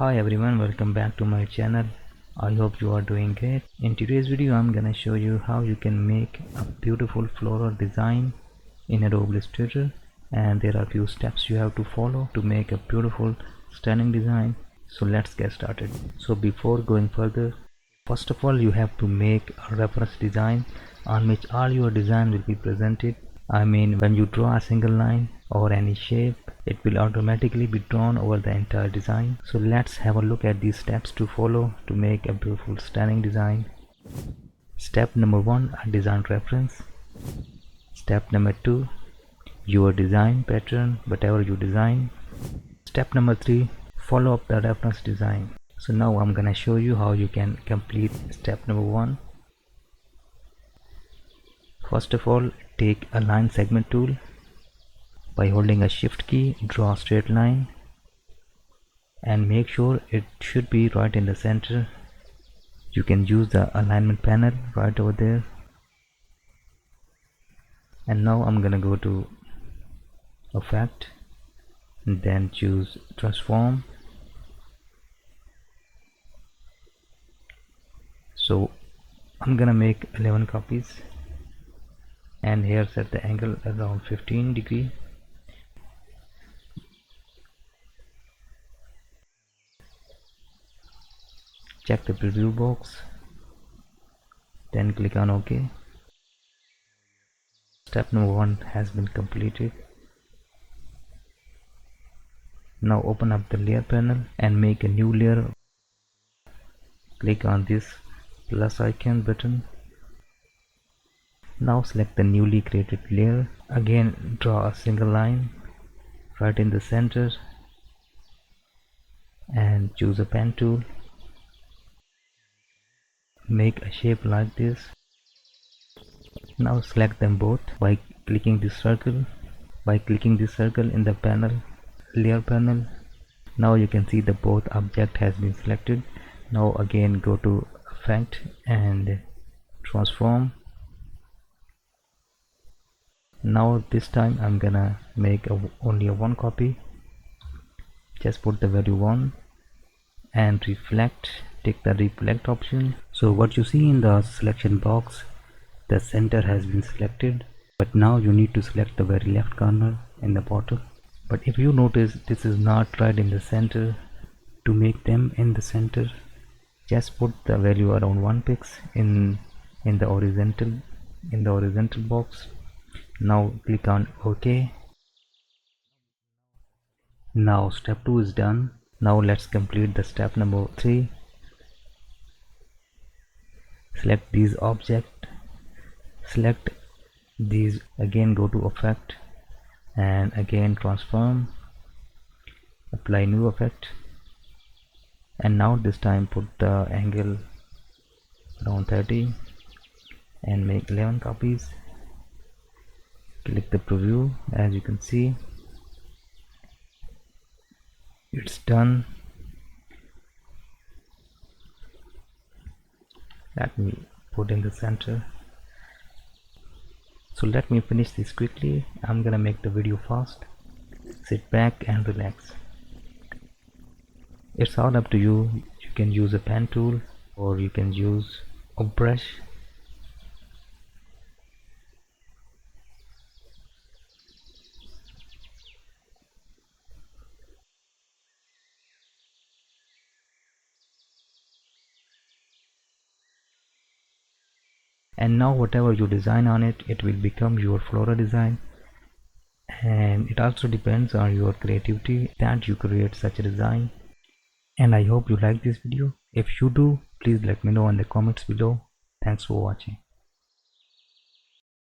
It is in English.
Hi everyone, welcome back to my channel. I hope you are doing great. In today's video I'm gonna show you how you can make a beautiful floral design in Adobe Illustrator, and there are few steps you have to follow to make a beautiful stunning design. So let's get started. So before going further, first of all you have to make a reference design on which all your design will be presented. I mean, when you draw a single line or any shape, it will automatically be drawn over the entire design. So let's have a look at these steps to follow to make a beautiful stunning design. Step number 1, a design reference. Step number 2, your design pattern, whatever you design. Step number 3, follow up the reference design. So now I'm gonna show you how you can complete step number 1. First of all, take a line segment tool. By holding a shift key, draw a straight line and make sure it should be right in the center. You can use the alignment panel right over there. And now I'm gonna go to effect and then choose transform. So I'm gonna make 11 copies and here set the angle around 15 degrees. Check the preview box, then click on OK. Step number 1 has been completed. Now open up the layer panel and make a new layer. Click on this plus icon button. Now select the newly created layer. Again draw a single line right in the center and choose a pen tool. Make a shape like this. Now select them both by clicking this circle. By clicking this circle in the panel, layer panel, now you can see the both object has been selected. Now again go to effect and transform. Now this time I'm gonna make only a one copy. Just put the value 1 and reflect. Take the reflect option. So what you see in the selection box, the center has been selected, but now you need to select the very left corner in the bottom. But if you notice this is not right in the center, to make them in the center, just put the value around 1 pix in the horizontal box. Now click on OK. Now step 2 is done. Now let's complete the step number 3. Select these object, select these, again go to effect and again transform, apply new effect, and now this time put the angle around 30 and make 11 copies. Click the preview. As you can see, it's done. Let me put in the center. So let me finish this quickly. I'm gonna make the video fast. Sit back and relax. It's all up to you. You can use a pen tool or you can use a brush. And now whatever you design on it, it will become your floral design. And it also depends on your creativity that you create such a design. And I hope you like this video. If you do, please let me know in the comments below. Thanks for watching.